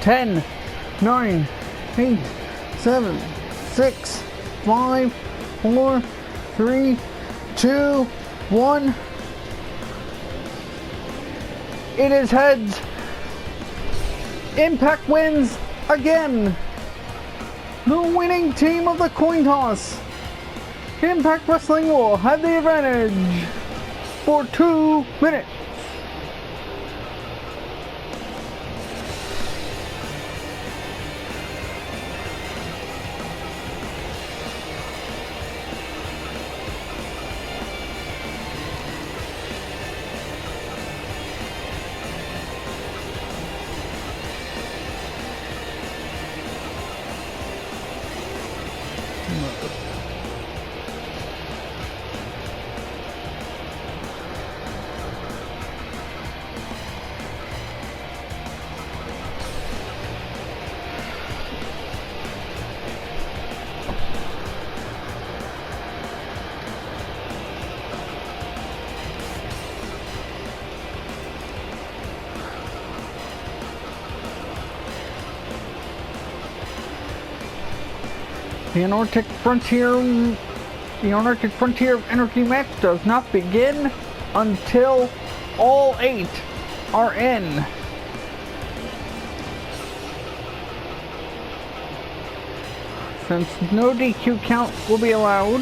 10, 9, 8, 7, 6, 5, 4, 3, 2, 1. It is heads. Impact wins again. The winning team of the coin toss. Impact Wrestling will have the advantage for 2 minutes. The Antarctic Frontier Anarchy match does not begin until all 8 are in. Since no DQ count will be allowed,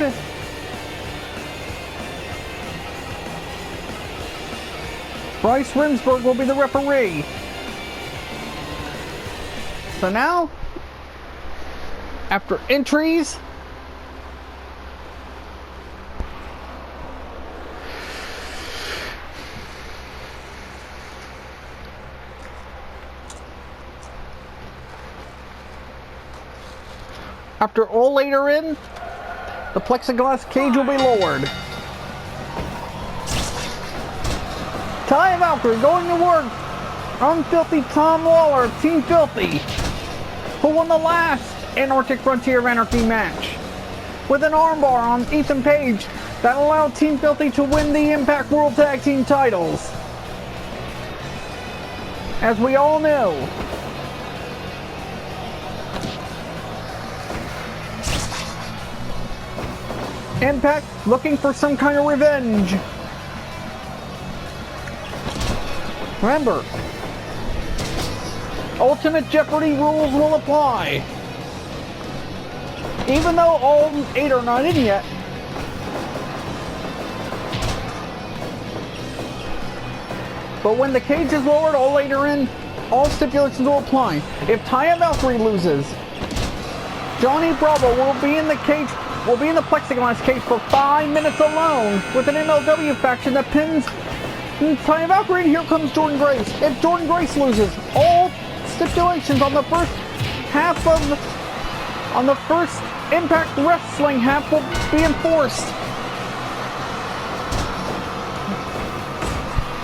Bryce Rinsberg will be the referee. So now, after entries, after all 8 are in, the plexiglass cage will be lowered. Ty Valkyrie going to work on Filthy Tom Waller, Team Filthy, who won the last Antarctic Frontier of Anarchy match, with an armbar on Ethan Page that allowed Team Filthy to win the Impact World Tag Team titles. As we all know, Impact looking for some kind of revenge. Remember, Ultimate Jeopardy rules will apply. Even though all 8 are not in yet, but when the cage is lowered, all 8 are in, all stipulations will apply. If Taya Valkyrie loses, Johnny Bravo will be in the plexiglass cage for 5 minutes alone with an MLW faction that pins Taya Valkyrie, and here comes Jordan Grace. If Jordan Grace loses, all stipulations on the first Impact Wrestling half will be enforced.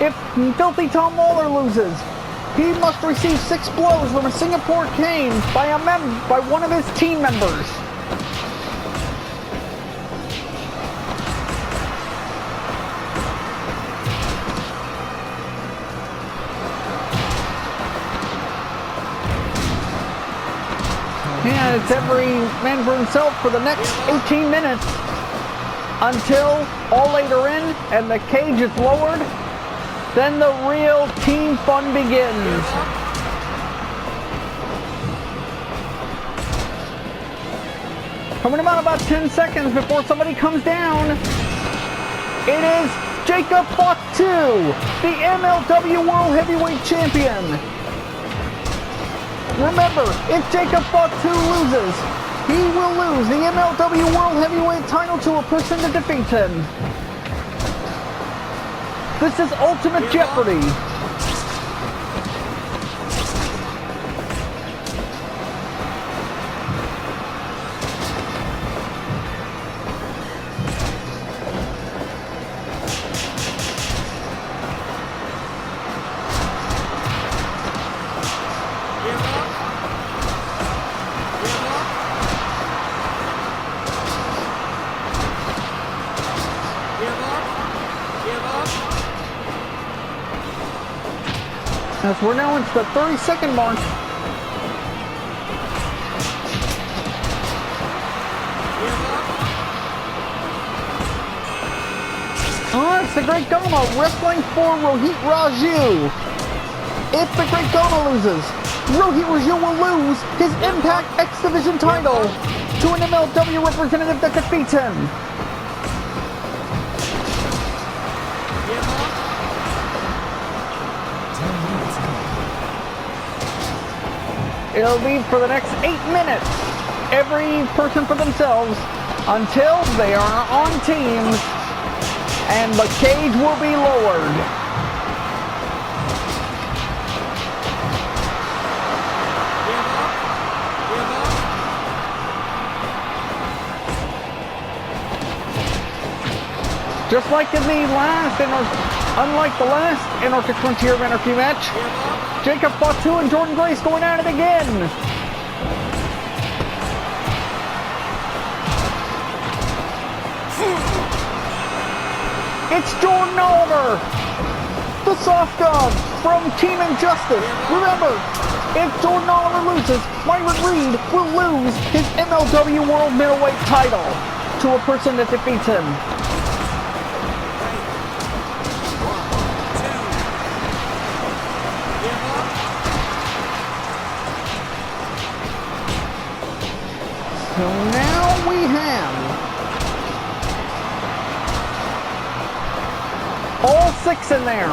If Filthy Tom Waller loses, he must receive 6 blows from a Singapore cane by one of his team members. And it's every man for himself for the next 18 minutes until all 8 are in and the cage is lowered. Then the real team fun begins. Coming about 10 seconds before somebody comes down, it is Jacob Fatu, the MLW World Heavyweight Champion. Remember, if Jacob Fatu loses, he will lose the MLW World Heavyweight title to a person to defeat him. This is Ultimate Jeopardy. As we're now into the 30-second mark the Great Gama wrestling for Rohit Raju. If the Great Gama loses, Rohit Raju will lose his Impact X Division title to an MLW representative that defeats him. It'll be for the next 8 minutes, every person for themselves, until they are on teams, and the cage will be lowered. Just like in the last, unlike the last Anarctic Frontier of Anarchy match, Jacob Fatu and Jordan Grace going at it again. It's Jordan Oliver, the soft dog from Team Injustice. Remember, if Jordan Oliver loses, Myron Reed will lose his MLW World Middleweight title to a person that defeats him. So now we have all 6 in there.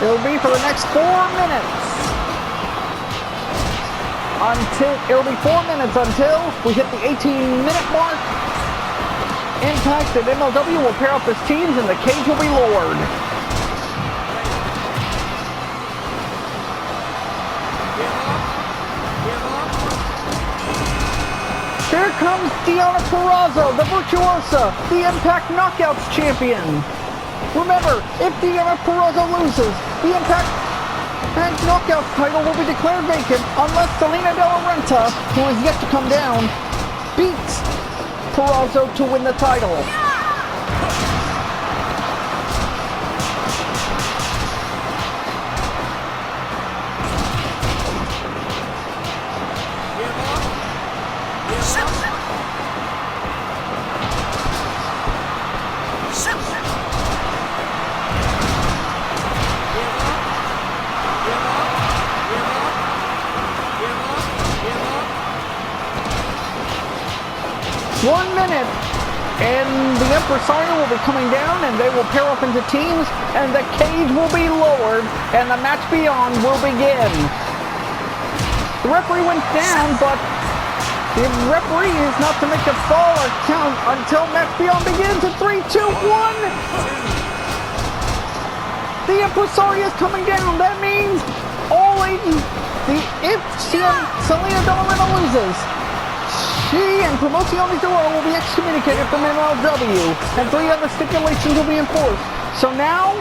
It'll be for the next 4 minutes. It'll be 4 minutes until we hit the 18-minute mark. Impact and MLW will pair up as teams and the cage will be lowered. Here comes Deonna Purrazzo, the Virtuosa, the Impact Knockouts champion. Remember, if Deonna Purrazzo loses, the Impact Knockouts title will be declared vacant unless Selena De La Renta, who is yet to come down, beats Purrazzo to win the title. And the Empresario will be coming down and they will pair up into teams and the cage will be lowered and the match beyond will begin. The referee went down, but the referee is not to make a fall or count until match beyond begins in 3, 2, 1. The Empresario is coming down. That means if Selena De La Renta loses, she and Promociones de Oro will be excommunicated from MLW, and 3 other stipulations will be enforced. So now,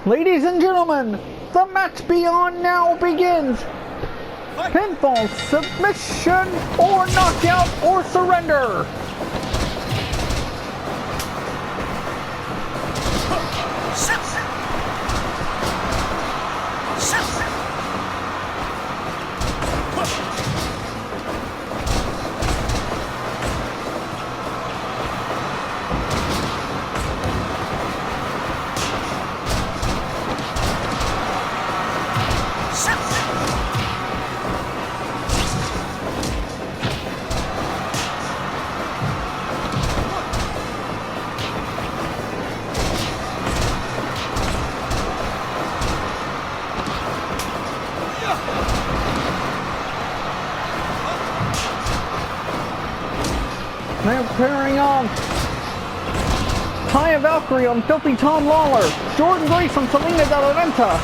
ladies and gentlemen, the match beyond now begins. Pinfall, submission, or knockout, or surrender. Now pairing on Taya Valkyrie on Filthy Tom Lawler, Jordan Grace on Selena De La Renta,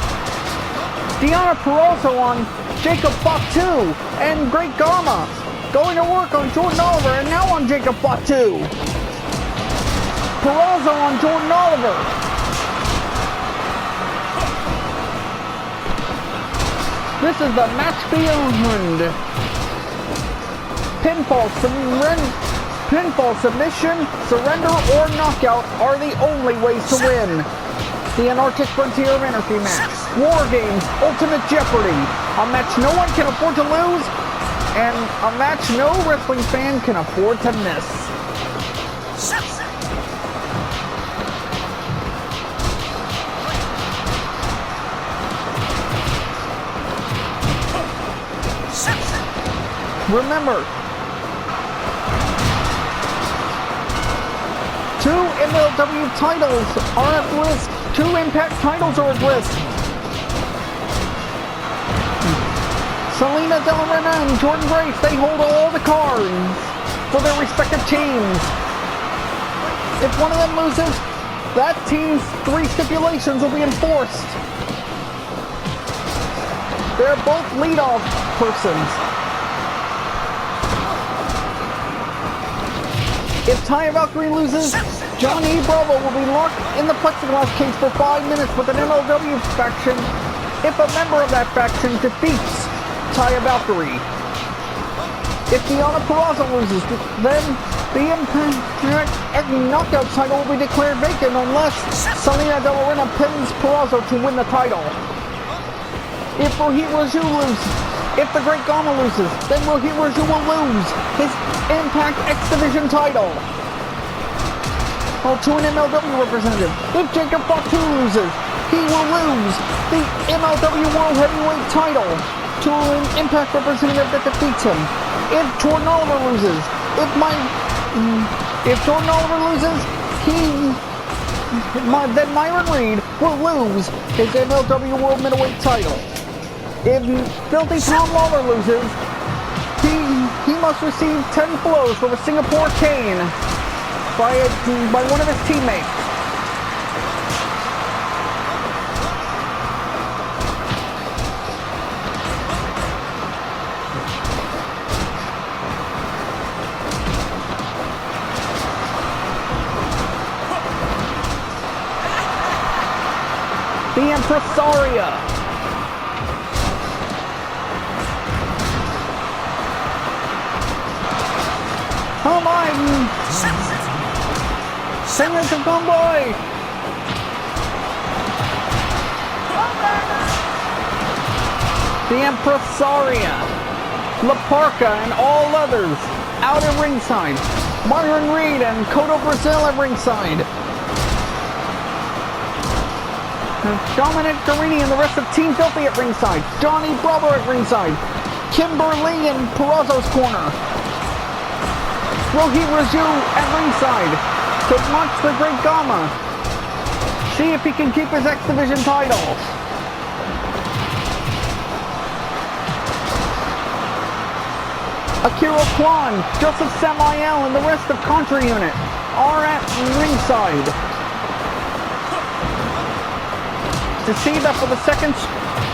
Deonna Purrazzo on Jacob Fatu, and Great Gama going to work on Jordan Oliver and now on Jacob Fatu. Purrazzo on Jordan Oliver. This is the match beyond. Pinfall, submission, surrender, or knockout are the only ways to win. The Antarctic Frontier of Anarchy match. WarGames, Ultimate Jeopardy. A match no one can afford to lose. and a match no wrestling fan can afford to miss. Remember, 2 MLW titles are at risk. 2 Impact titles are at risk. Selena Del Rey and Jordan Grace, they hold all the cards for their respective teams. If one of them loses, that team's 3 stipulations will be enforced. They're both leadoff persons. If Taya Valkyrie loses, Johnny Bravo will be locked in the Plexiglas cage for 5 minutes with an MLW faction if a member of that faction defeats Taya Valkyrie. If Deonna Purrazzo loses, then the Impact Knockout title will be declared vacant unless Selena De La Renta pins Purrazzo to win the title. If Rohit Raju loses, if the Great Gama loses, then Rohit Raju will lose his Impact X Division title to an MLW representative. If Jacob Fatu loses, he will lose the MLW World Heavyweight title to an Impact representative that defeats him. If Jordan Oliver loses, if Jordan Oliver loses, then Myron Reed will lose his MLW World Middleweight title. If Filthy Tom Lawler loses, he must receive 10 blows from a Singapore cane by one of his teammates. The Impresaria. Oh my! Singers of Gumboy! The Impresaria, La Parca and all others out at ringside. Myron Reed and Cotto Brazil at ringside. Dominic Guarini and the rest of Team Filthy at ringside. Johnny Bravo at ringside. Kimberly in Purrazzo's corner. Rohit Raju at ringside to launch the Great Gama. See if he can keep his X Division title. Akira Kwan, Joseph Samael, and the rest of Contra Unit are at ringside to see that for the second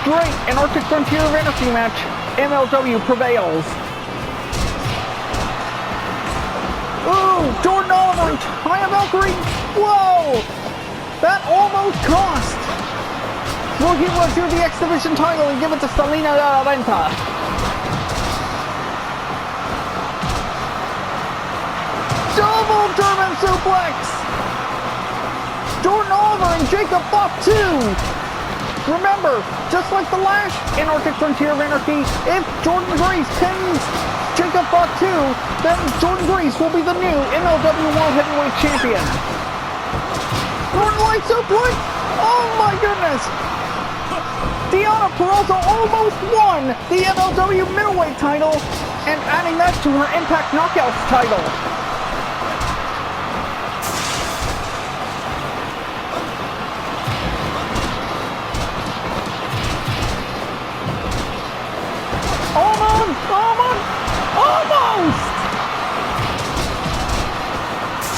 straight Anarctic Frontier of Anarchy match, MLW prevails. Ooh, Jordan Oliver and Taya Valkyrie. Whoa! That almost cost Rohit Raju the X Division title and give it to Selena De La Renta. Double German suplex! Jordan Oliver and Jacob Fatu. Remember, just like the last Anarctic Frontier of Anarchy, if Jordan Grace pins Jacob Fatu, then Jordan Grace will be the new MLW World Heavyweight Champion. Northern Light suplex! Oh my goodness! Deonna Purrazzo almost won the MLW Middleweight title and adding that to her Impact Knockouts title.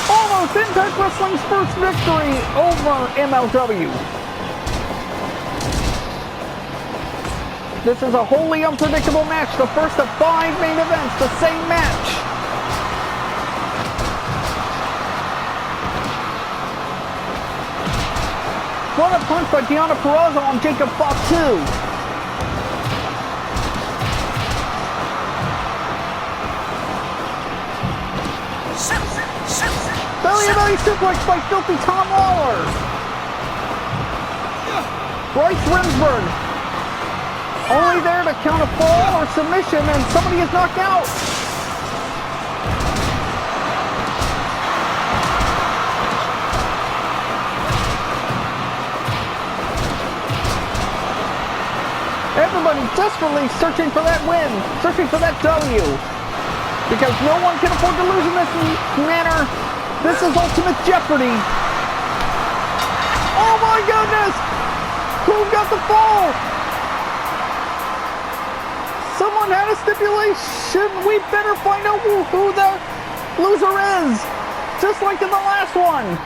Almost Impact Wrestling's first victory over MLW. This is a wholly unpredictable match, the first of 5 main events, the same match. What a punch by Deonna Purrazzo on Jacob Fatu. Belly suplex by Filthy Tom Lawler. Bryce Remsburg. Only there to count a fall or submission, and somebody is knocked out. Everybody desperately searching for that win, searching for that W. Because no one can afford to lose in this manner. This is ultimate Jeopardy. Oh my goodness! Who got the fall? Someone had a stipulation. We better find out who the loser is. Just like in the last one.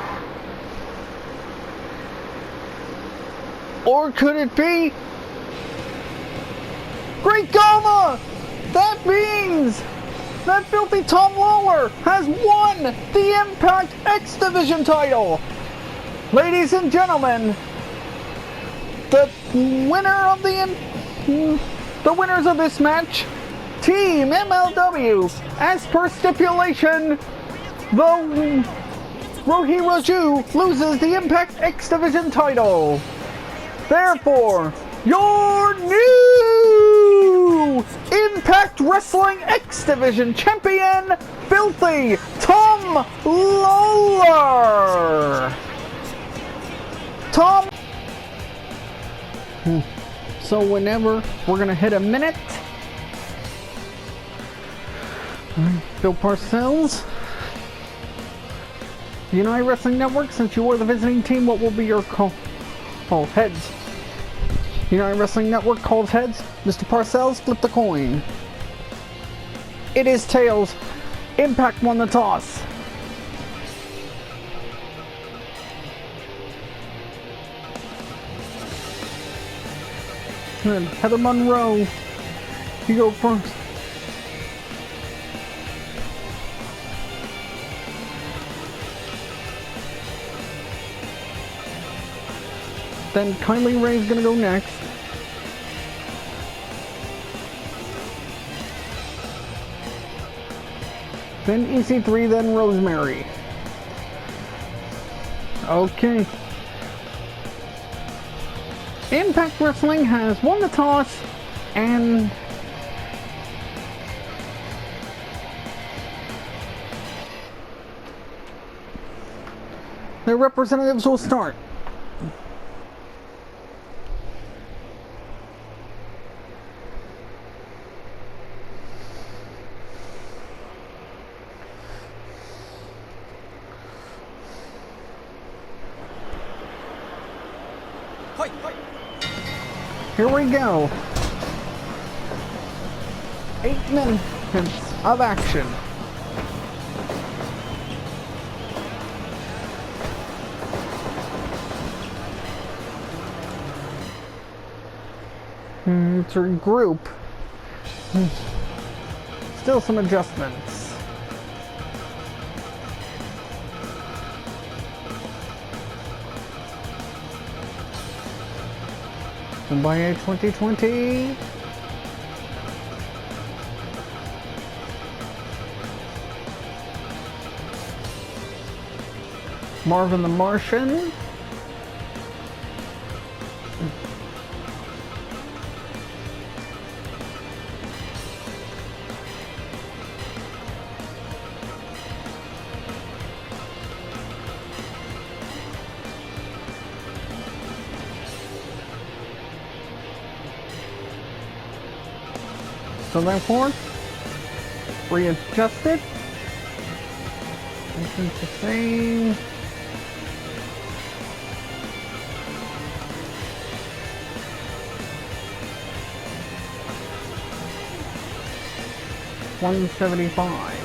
Or could it be Great Gama? That means that filthy Tom Lawler has won the Impact X Division title. Ladies and gentlemen, the winners of this match, Team MLW, as per stipulation, the Rohi Raju loses the Impact X Division title. Therefore, your new Impact Wrestling X Division champion, Filthy Tom Lawler. Tom. So whenever we're gonna hit a minute, Bill Parcells, United Wrestling Network. Since you were the visiting team, what will be your call? Oh, heads. United Wrestling Network calls heads. Mr. Parcells, flip the coin. It is tails. Impact won the toss. Good. Heather Monroe, you go first. Then Kylie Ray's gonna go next. Then EC3, then Rosemary. Okay. Impact Wrestling has won the toss, and their representatives will start. Here we go. 8 minutes of action. To regroup. Still some adjustments. By 2020. Marvin the Martian. So therefore, readjusted. This is the same. $175.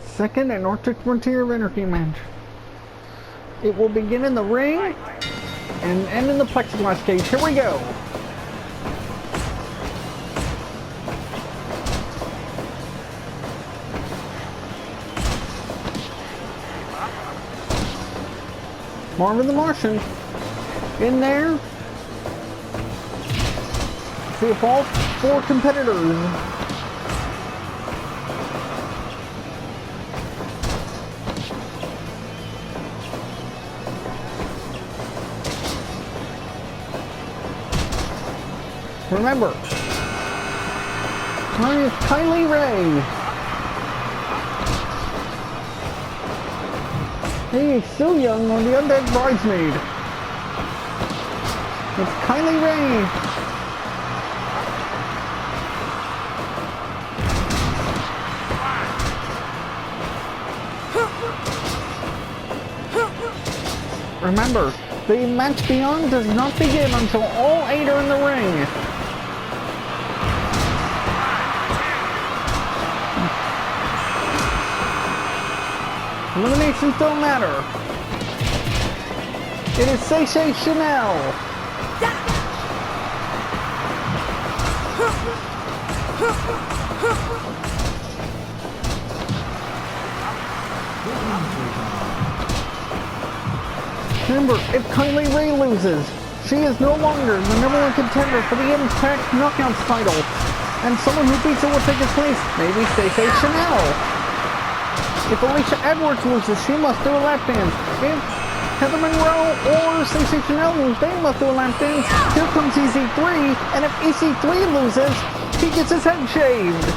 Second and Arctic Frontier of Anarchy match. It will begin in the ring and end in the Plexiglas cage. Here we go. Marvin the Martian in there. See if all 4 competitors Remember, her is Kylie Ray. Hey, so young on the Undead Bridesmaid. It's Kylie Ray. Remember, the match beyond does not begin until all 8 are in the ring. Eliminations don't matter. It is sensational. Remember, if Kylie Ray loses, she is no longer the #1 contender for the Impact Knockouts title, and someone who beats her will take its place, maybe Stacey Chanel. If Alicia Edwards loses, she must do a lap dance. If Heather Monroe or Stacey Chanel lose, they must do a lap dance. Here comes EC3, and if EC3 loses, he gets his head shaved.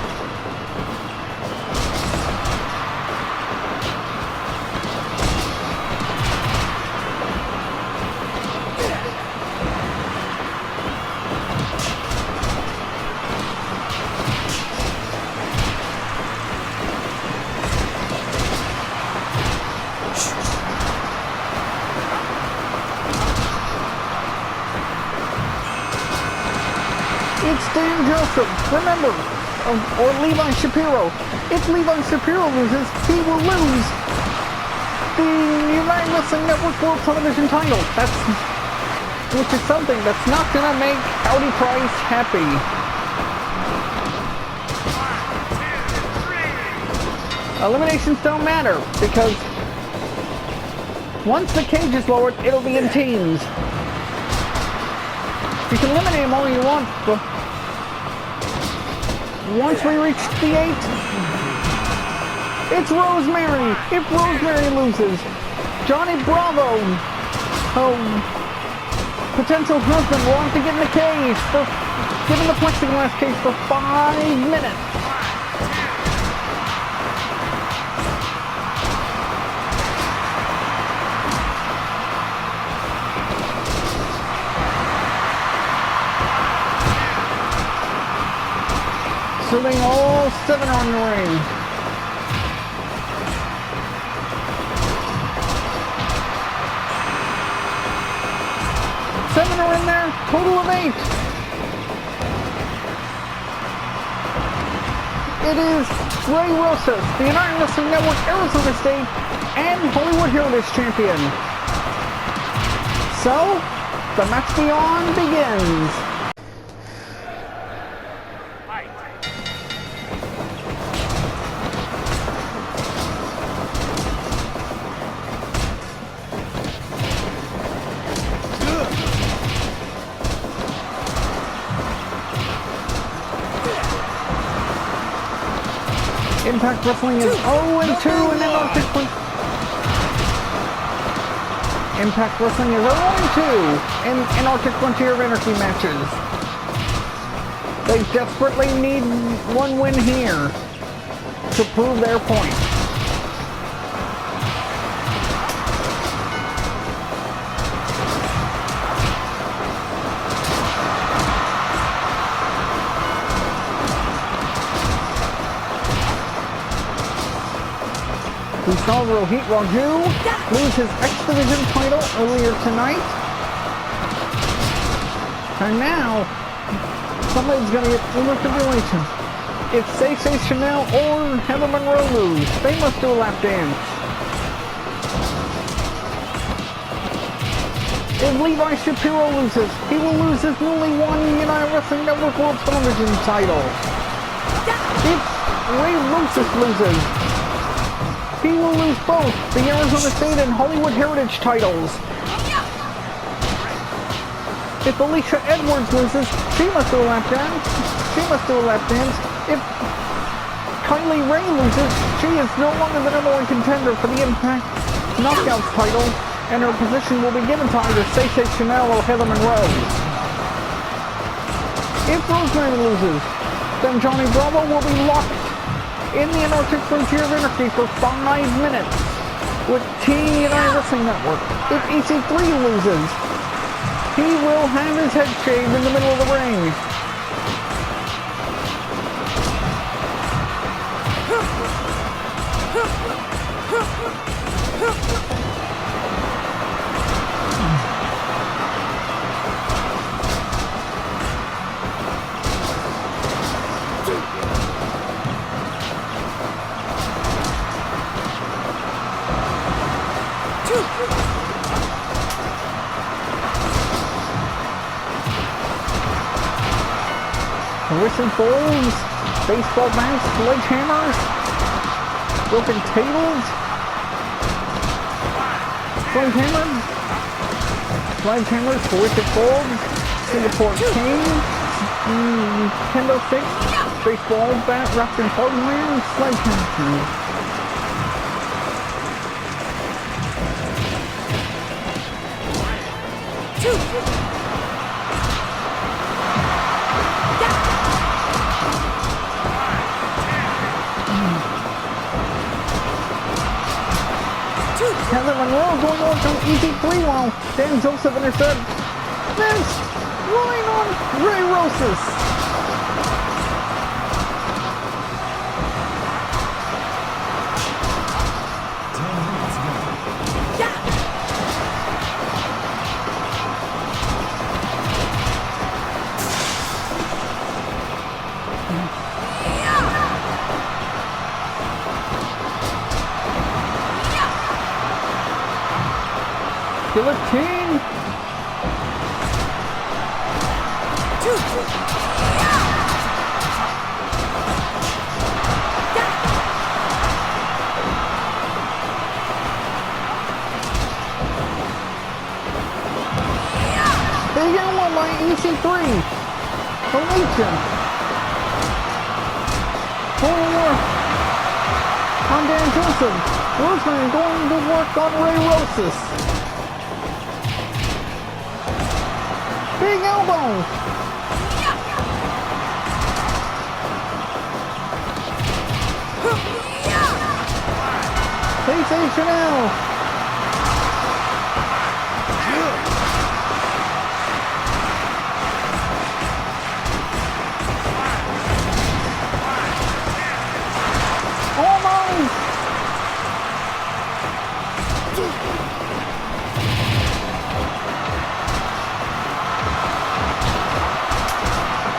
It's Dan Joseph, remember, or Levi Shapiro. If Levi Shapiro loses, he will lose the United Wrestling Network World Television title. Which is something that's not gonna make Howdy Price happy. 1, 2, 3. Eliminations don't matter, because once the cage is lowered, it'll be in teams. You can eliminate them all you want, but once we reach the 8, it's Rosemary. If Rosemary loses, Johnny Bravo, potential husband, will have to get in the cage for giving the plexiglass cage for 5 minutes. Assuming all 7 are in the ring. Seven are in there, total of 8. It is Ray Rosas, the United Wrestling Network Arizona State and Hollywood Heritage Champion. So, the match beyond begins. Impact Wrestling is 0-2 in Anarctic. Impact Wrestling is 0-2 in Anarctic Frontier of Anarchy matches. They desperately need one win here to prove their point. We saw Rohit Raju lose his X Division title earlier tonight. And now, somebody's going to get Uber Tribulation. If Stacey Chanel or Heather Monroe lose, they must do a lap dance. If Levi Shapiro loses, he will lose his newly won United Wrestling Network World Television title. If Ray Rosas loses, he will lose both the Arizona State and Hollywood Heritage titles. If Alicia Edwards loses, she must do a lap dance. If Kylie Ray loses, she is no longer the #1 contender for the Impact Knockouts title, and her position will be given to either Stacey Chanel or Heather Monroe. If Rosemary loses, then Johnny Bravo will be locked in the Antarctic frontier of Anarchy for 5 minutes with Team United Wrestling Network. If EC3 loses, he will have his head shaved in the middle of the ring. Wrestling balls, baseball bats, sledgehammers, broken tables, sledgehammers, horrific balls, Singapore cane, kendo sticks, baseball bat wrapped in hardware, sledgehammers. Heather Monroe going on from EC3 while Dan Joseph intercepted. Vince rolling on Ray Rosas. Guillotine! Big elbow by EC3. The Legion. Over on Dan Joseph. Rosemary going to work on Ray Rosas. Big elbow! Sensational! Almost!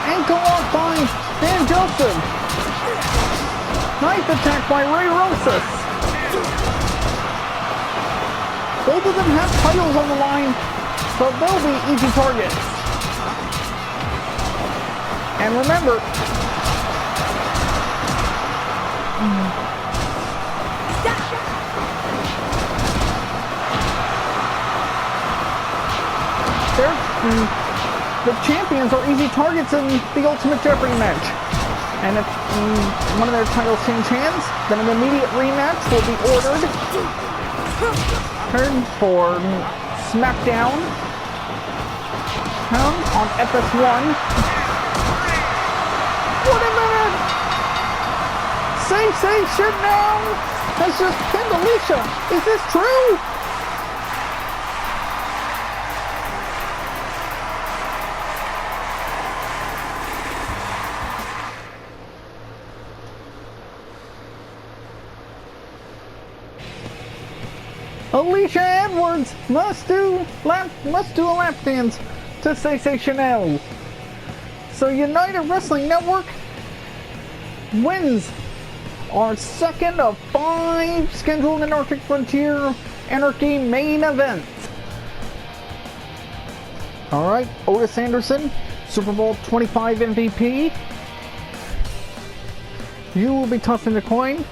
Ankle lock by Dan Joseph. Knife attack by Ray Rosas. Both of them have titles on the line, so they'll be easy targets. And remember, the champions are easy targets in the Ultimate Jeopardy match. And if one of their titles change hands, then an immediate rematch will be ordered. Turn for SmackDown on FS1. Wait a minute! Sensational has just pinned Alicia. Is this true? Alicia Edwards must do a lap dance to Sensational. So United Wrestling Network wins our second of 5 scheduled Antarctic Frontier Anarchy main event. Alright, Otis Anderson, Super Bowl 25 MVP. You will be tossing the coin.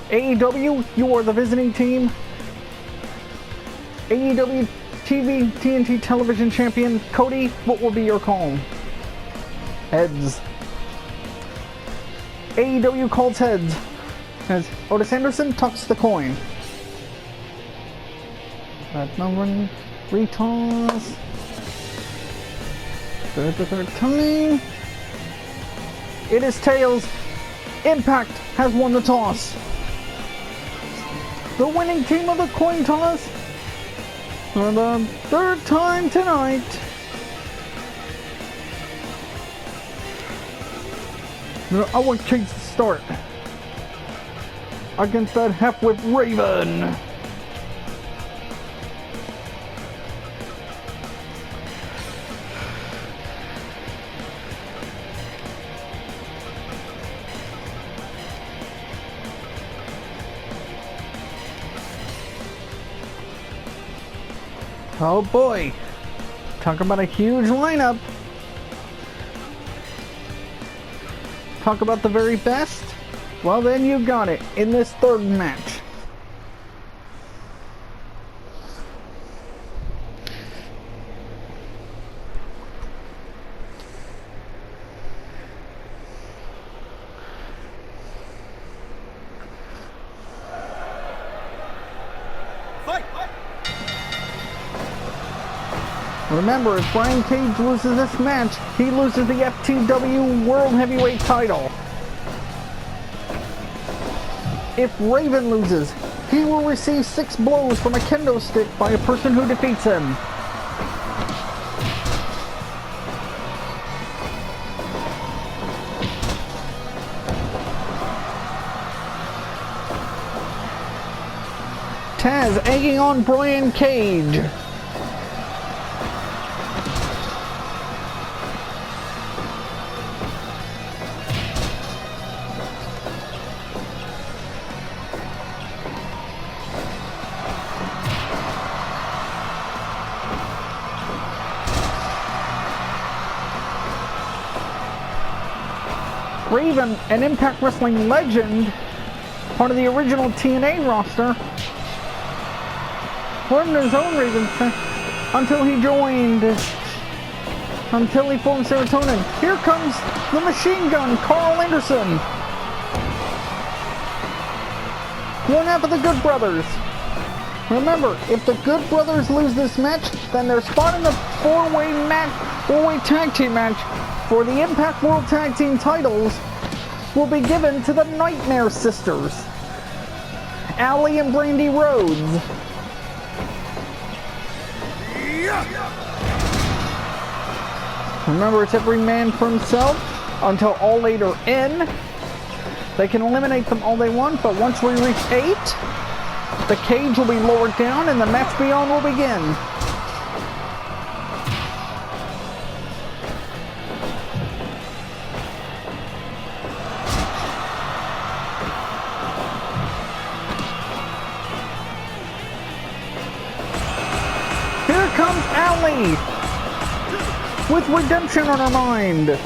AEW, you are the visiting team. AEW TV TNT Television Champion Cody, what will be your call? Heads. AEW calls heads as Otis Anderson tucks the coin. That number retoss. Third time. It is tails. Impact has won the toss. The winning team of the coin toss for the third time tonight. I want Chase to start against that half-whip Raven. Oh boy, talk about a huge lineup. Talk about the very best. Well, then you got it in this third match. Remember, if Brian Cage loses this match, he loses the FTW World Heavyweight title. If Raven loses, he will receive 6 blows from a kendo stick by a person who defeats him. Taz egging on Brian Cage. Raven, an Impact Wrestling legend, part of the original TNA roster, formed his own Raven until he formed Serotonin. Here comes the machine gun, Carl Anderson. One half of the Good Brothers. Remember, if the Good Brothers lose this match, then their spot in the four-way tag team match for the Impact World Tag Team titles will be given to the Nightmare Sisters, Allie and Brandy Rhodes. Remember, it's every man for himself until All 8 are in. They can eliminate them all they want, but once we reach 8, the cage will be lowered down and the match beyond will begin. Comes Allie with redemption on her mind.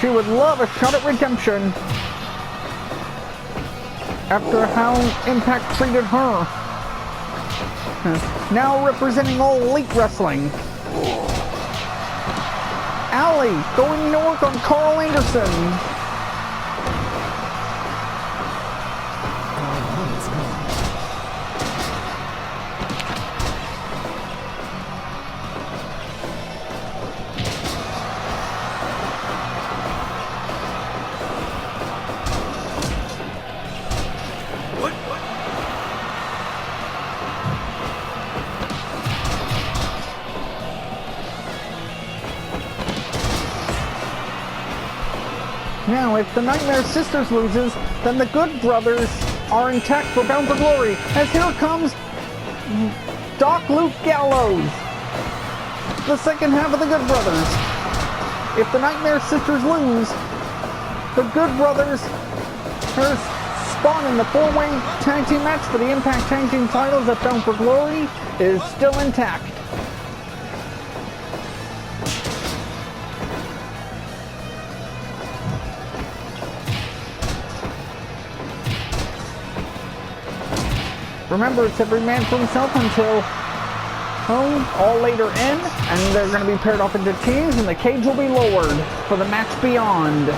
She would love a shot at redemption after how Impact treated her. Now representing All Elite Wrestling, Allie going to work on Carl Anderson. Now, if the Nightmare Sisters loses, then the Good Brothers are intact for Bound for Glory, as here comes Doc Luke Gallows, the second half of the Good Brothers. If the Nightmare Sisters lose, the Good Brothers are spawned in the four-way tag team match for the Impact Tag Team titles at Bound for Glory is still intact. Remember, it's every man for himself until All 8 are in, and they're going to be paired off into teams, and the cage will be lowered for the match beyond.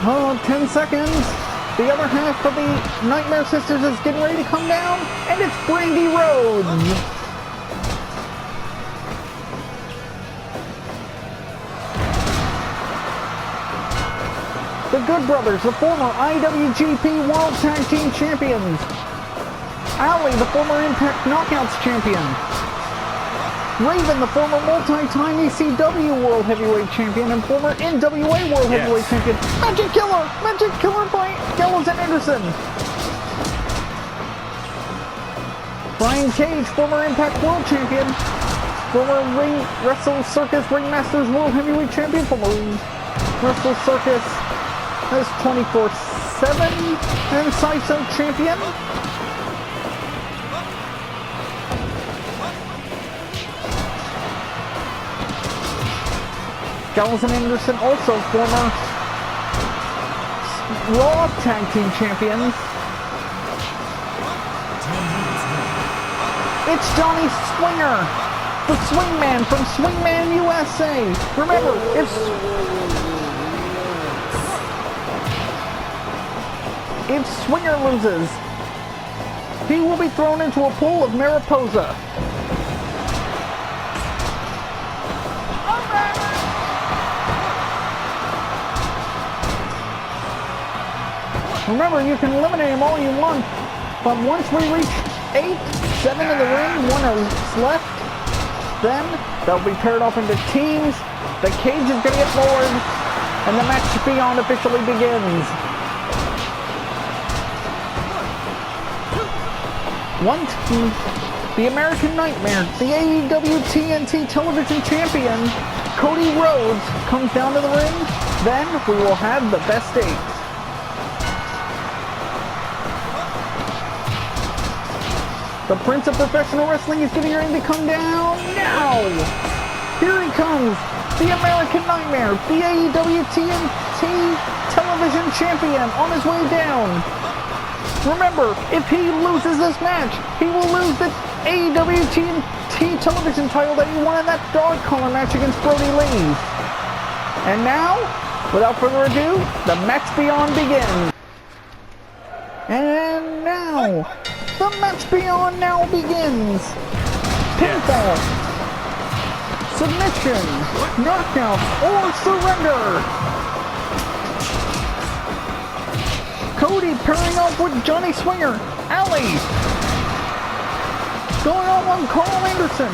Oh, 10 seconds. The other half of the Nightmare Sisters is getting ready to come down, and it's Brandy Rhodes. The Good Brothers, the former IWGP World Tag Team Champions. Allie, the former Impact Knockouts Champion. Raven, the former multi-time ECW World Heavyweight Champion and former NWA World Heavyweight Champion. Magic Killer by Gallows and Anderson. Brian Cage, former Impact World Champion, former Wrestle Circus Ringmasters World Heavyweight Champion, former Wrestle Circus as 24/7 and CISO Champion. Gallows and Anderson, also former Raw Tag Team Champions. It's Johnny Swinger, the Swingman from Swingman USA. Remember, if Swinger loses, he will be thrown into a pool of Mariposa. Remember, you can eliminate him all you want, but once we reach 8, 7 in the ring, 1 is left, then they'll be paired off into teams, the cage is going to get lowered, and the match beyond officially begins. Once the American Nightmare, the AEW TNT Television Champion, Cody Rhodes, comes down to the ring, then we will have the best 8. The Prince of Professional Wrestling is getting ready to come down now. Here he comes, the American Nightmare, the AEW TNT Television Champion, on his way down. Remember, if he loses this match, he will lose the AEW TNT Television title that he won in that dog collar match against Brody Lee. And now, without further ado, the match beyond begins. And now, the match beyond now begins. Pinfall, submission, knockout, or surrender. Cody pairing up with Johnny Swinger. Allie going on Carl Anderson.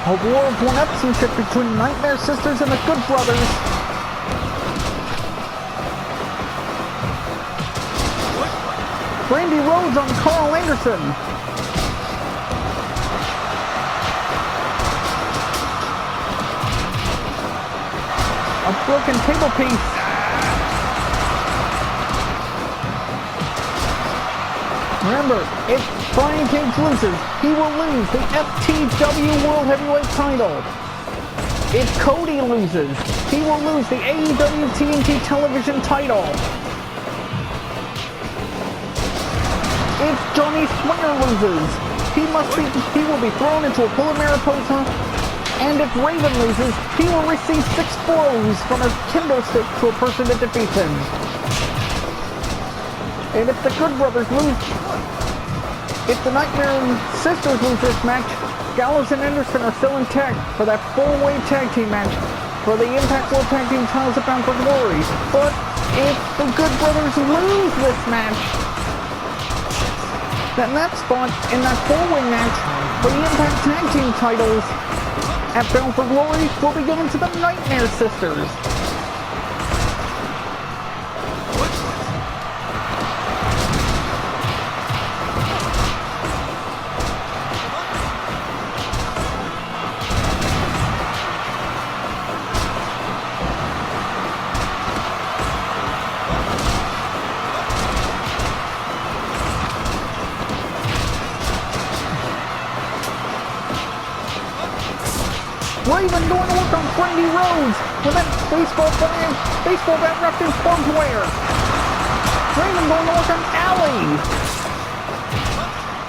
A war of one-upsmanship between Nightmare Sisters and the Good Brothers. Brandy Rhodes on Carl Anderson. A broken table piece. Remember, if Brian Cage loses, he will lose the FTW World Heavyweight title. If Cody loses, he will lose the AEW TNT Television title. If Johnny Swinger loses, he will be thrown into a pool of Mariposa. And if Raven loses, he will receive 6 blows from a kendo stick to a person that defeats him. And if the Good Brothers lose, if the Nightmare Sisters lose this match, Gallows and Anderson are still intact for that 4-way tag team match for the Impact World Tag Team titles at Bound for Glory. But if the Good Brothers lose this match, then that spot in that 4-way match for the Impact Tag Team titles at Bound for Glory will be given to the Nightmare Sisters. Raven going to work on Brandy Rhodes with that baseball bat wrapped in barbed wire. Raven going to work on Allie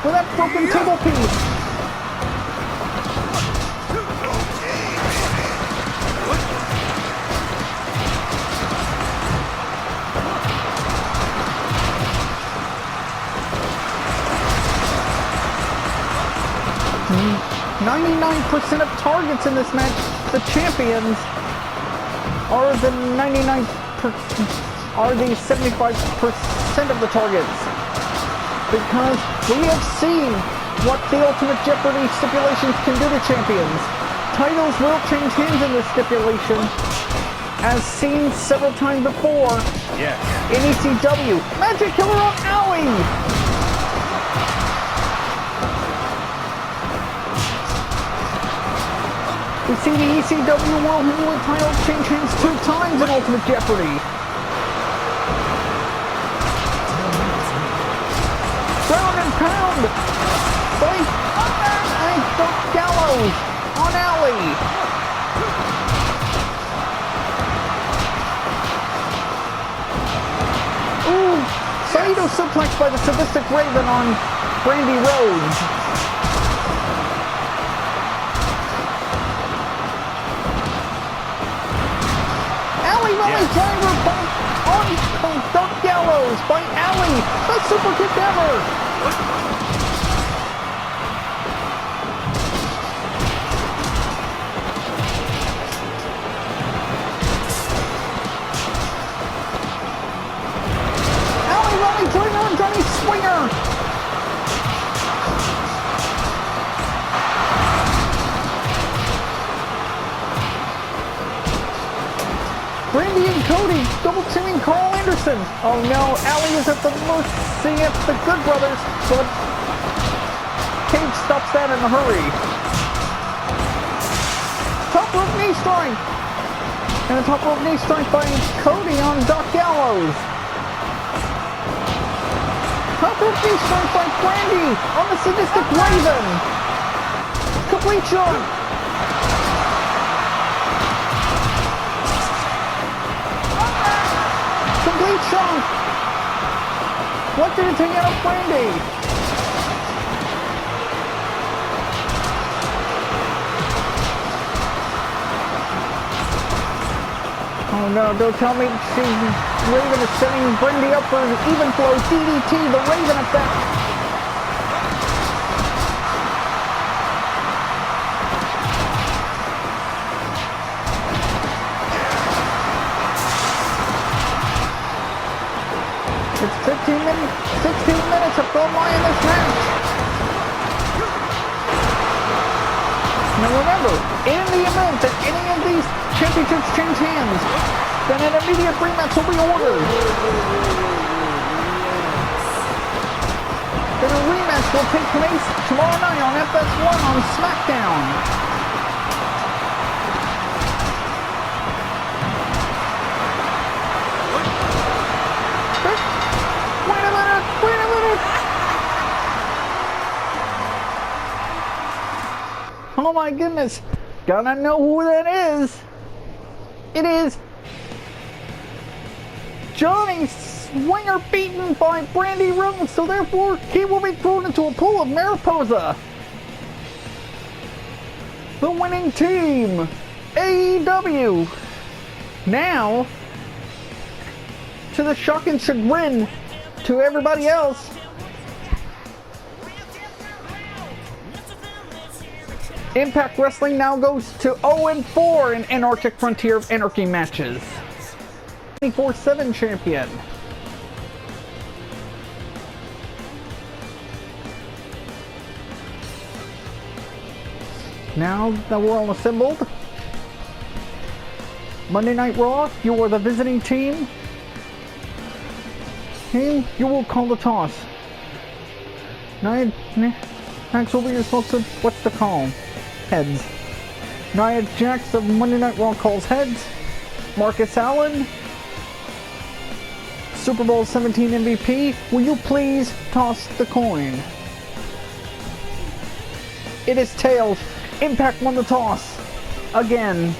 with that broken table piece. 99% of targets in this match. The champions are the 75% of the targets. Because we have seen what the Ultimate Jeopardy stipulations can do to champions. Titles will change hands in this stipulation, as seen several times before. Yes. In ECW. Magic Killer on Alley! We've seen the ECW World Heavyweight title change hands 2 times in Ultimate Jeopardy. Ground and pound by Gallows on Alley. Ooh, Saito suplex by the Sadistic Raven on Brandy Rhodes. Alley driver on Dark Gallows by Alley. Best super kick ever. Alley Raleigh driver on Johnny Swinger. Brandy and Cody double teaming Carl Anderson. Oh no, Alley is at the mercy of the Good Brothers, but Cage stops that in a hurry. Top rope knee strike. And a top rope knee strike by Cody on Doc Gallows. Top rope knee strike by Brandy on the Sadistic Raven. Complete shot. Complete shot. What did it take out of Brandy? Oh no, don't tell me Raven is setting Brandy up for an even flow DDT, the Raven effect. It's 16 minutes of film line in this match. Now remember, in the event that any of these championships change hands, then an immediate rematch will be ordered. Then a rematch will take place tomorrow night on FS1 on SmackDown. Wait a minute! Oh my goodness! Gotta know who that is! It is Johnny Swinger beaten by Brandy Rhodes, so therefore he will be thrown into a pool of Mariposa. The winning team, AEW. Now, to the shock and chagrin to everybody else, Impact Wrestling now goes to 0-4 in Antarctic Frontier of Anarchy matches. 24/7 champion. Now that we're all assembled, Monday Night Raw, you are the visiting team. Hey, you will call the toss. Next will be responsible. What's the call? Heads. Nia Jax of Monday Night Raw calls heads. Marcus Allen, Super Bowl 17 MVP, will you please toss the coin? It is tails. Impact won the toss. Again.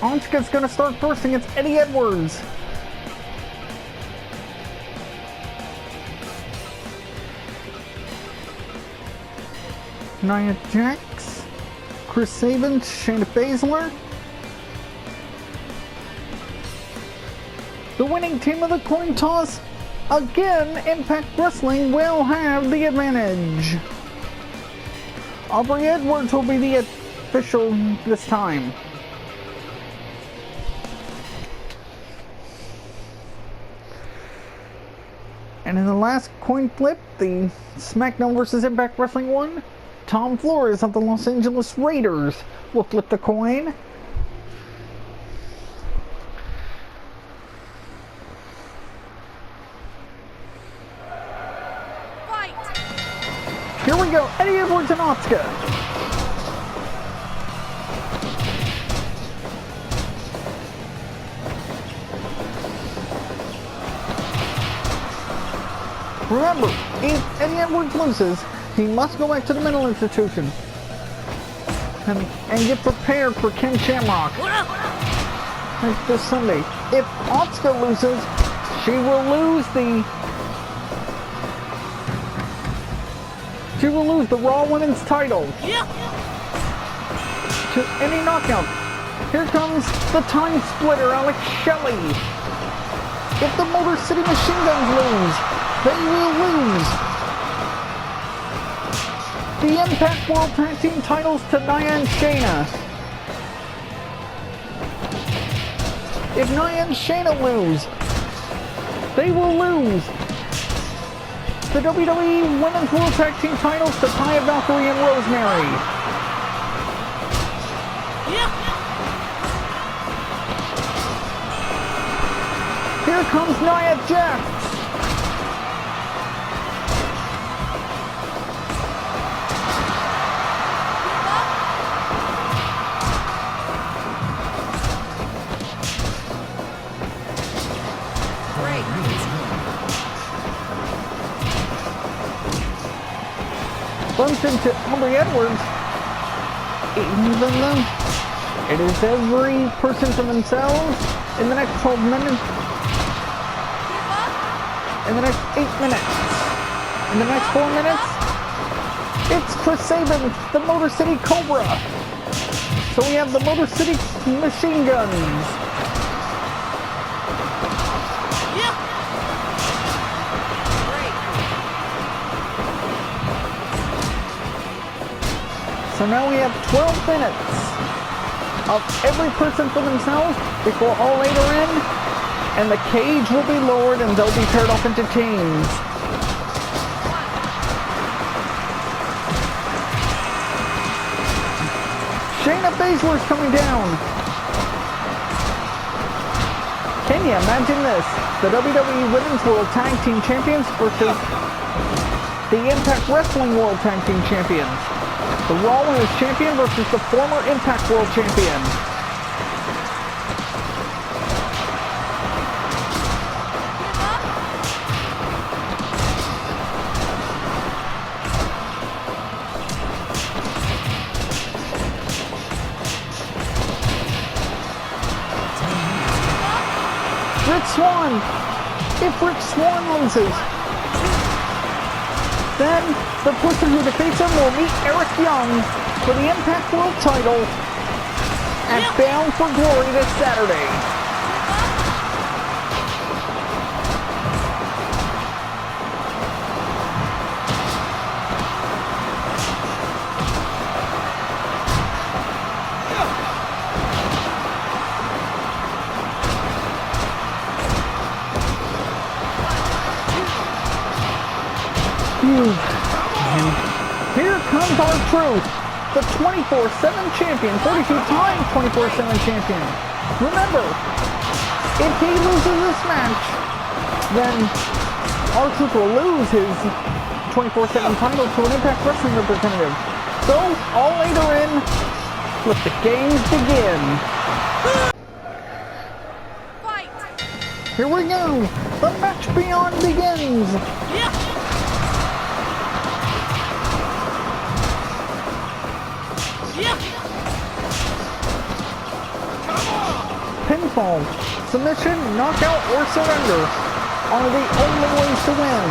Asuka's gonna start first against Eddie Edwards. Nia Jax Chris Sabin, Shayna Baszler. The winning team of the coin toss, again, Impact Wrestling will have the advantage. Aubrey Edwards will be the official this time. And in the last coin flip, the SmackDown vs. Impact Wrestling one, Tom Flores of the Los Angeles Raiders will flip the coin. Here we go, Eddie Edwards and Asuka. Remember, if Eddie Edwards loses, he must go back to the mental institution and get prepared for Ken Shamrock this Sunday. If Asuka loses, she will lose the Raw Women's title to any knockout. Here comes the time splitter, Alex Shelley. If the Motor City Machine Guns lose, they will lose the Impact World Tag Team titles to Nia and Shayna. If Nia and Shayna lose, they will lose the WWE Women's World Tag Team titles to Taya Valkyrie and Rosemary. Here comes Nia Jax. Bumps into Aubrey Edwards, even though it is every person for themselves in the next 12 minutes, in the next 8 minutes, in the next 4 minutes, it's Chris Sabin, the Motor City Cobra. So we have the Motor City Machine Guns. So now we have 12 minutes of every person for themselves before all 8 are in, and the cage will be lowered and they'll be paired off into teams. Shayna Baszler is coming down. Can you imagine this? The WWE Women's World Tag Team Champions versus the Impact Wrestling World Tag Team Champions. The Raw Women's Champion versus the former Impact World Champion. Rick Swann. If Rick Swann loses, then the person who defeats him will meet Eric Young for the Impact World title at Bound for Glory this Saturday. And here comes R-Truth, the 24/7 champion, 42-time 24/7 champion. Remember, if he loses this match, then R-Truth will lose his 24/7 title to an Impact Wrestling representative. So, all 8 are in. Let the games begin. Fight. Here we go. The match beyond begins. Pinfall, submission, knockout, or surrender are the only ways to win.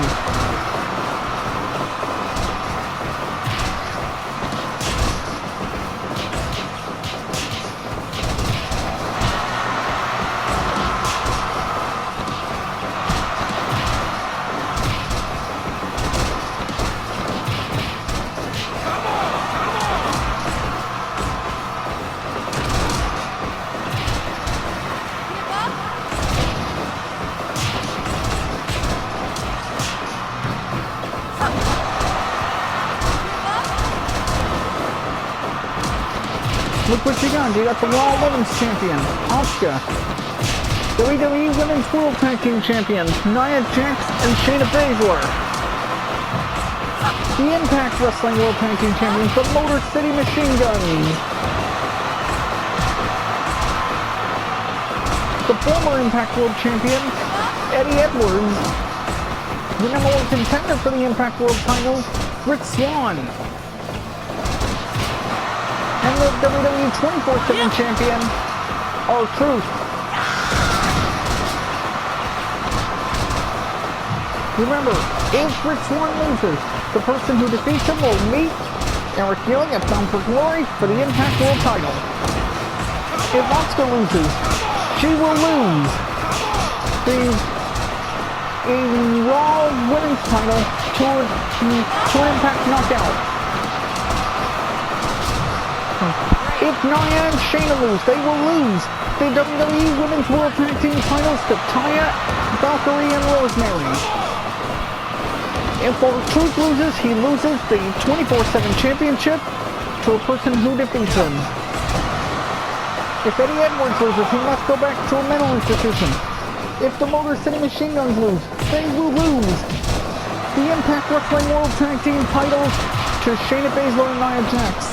Look what you got. You got the Raw Women's Champion, Asuka. WWE Women's World Tag Team Champions, Nia Jax and Shayna Baszler. The Impact Wrestling World Tag Team Champions, the Motor City Machine Guns. The former Impact World Champion, Eddie Edwards. The number one contender for the Impact World title, Rick Swann. And the WWE 24/7 Champion, R-Truth. Remember, if Rick Swann loses, the person who defeats him will meet Eric Young at Bound for Glory for the Impact World title. If Asuka loses, she will lose the Raw Women's title to an Impact Knockout. If Nia and Shayna lose, they will lose the WWE Women's World Tag Team titles to Taya, Valkyrie, and Rosemary. If R-Truth loses, he loses the 24/7 championship to a person who defeats him. If Eddie Edwards loses, he must go back to a mental institution. If the Motor City Machine Guns lose, they will lose the Impact Wrestling World Tag Team titles to Shayna Baszler and Nia Jax.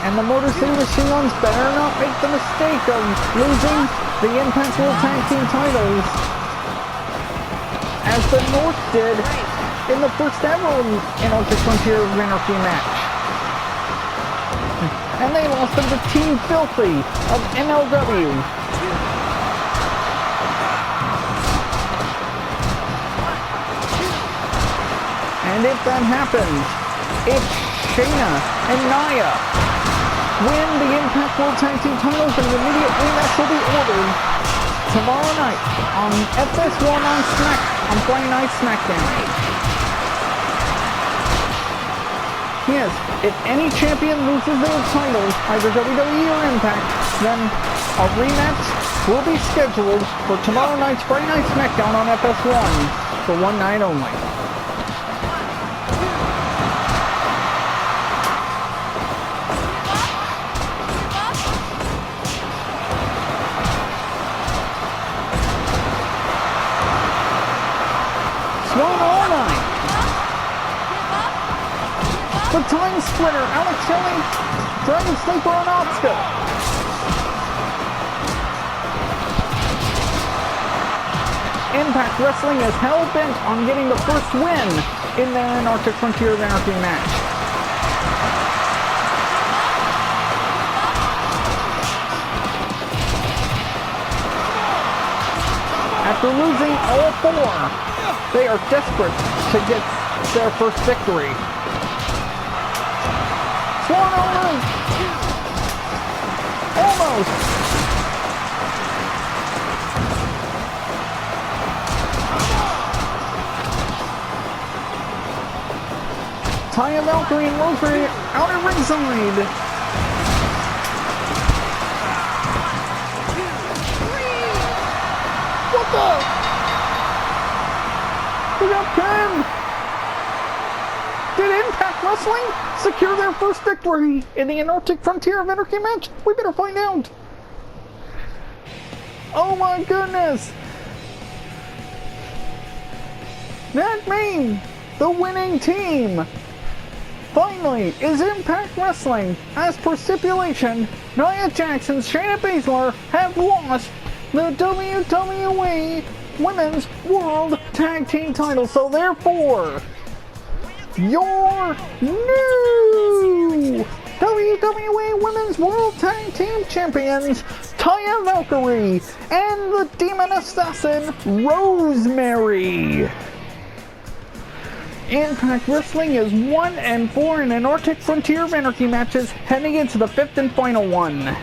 And the Motor City Machine Guns better not make the mistake of losing the Impact World Tag Team titles, as the North did in the first ever Anarctic Frontier of Anarchy match. And they lost them to Team Filthy of MLW. And if that happens, if Shayna and Nia win the Impact World Tag Team titles, and an immediate rematch will be ordered tomorrow night on FS1 on Friday Night SmackDown. Yes, if any champion loses their titles, either WWE or Impact, then a rematch will be scheduled for tomorrow night's Friday Night SmackDown on FS1 for one night only. The Time Splitter, Alex Shelley, Dragon Sleeper on Asuka. Impact Wrestling is hell-bent on getting the first win in their Antarctic Frontier of Anarchy match. After losing all four, they are desperate to get their first victory. Swan almost! Taya, Valkyrie, and Rosemary out at ringside. What the? We got pinned! Did Impact Wrestling secure their first victory in the Antarctic Frontier of Anarchy match? We better find out. Oh my goodness! That means the winning team finally is Impact Wrestling. As per stipulation, Nia Jax and Shayna Baszler have lost the WWE Women's World Tag Team title. So therefore, your new WWE Women's World Tag Team Champions, Taya Valkyrie and the Demon Assassin, Rosemary. Impact Wrestling is 1-4 in Antarctic Frontier of Anarchy matches, heading into the 5th and final one.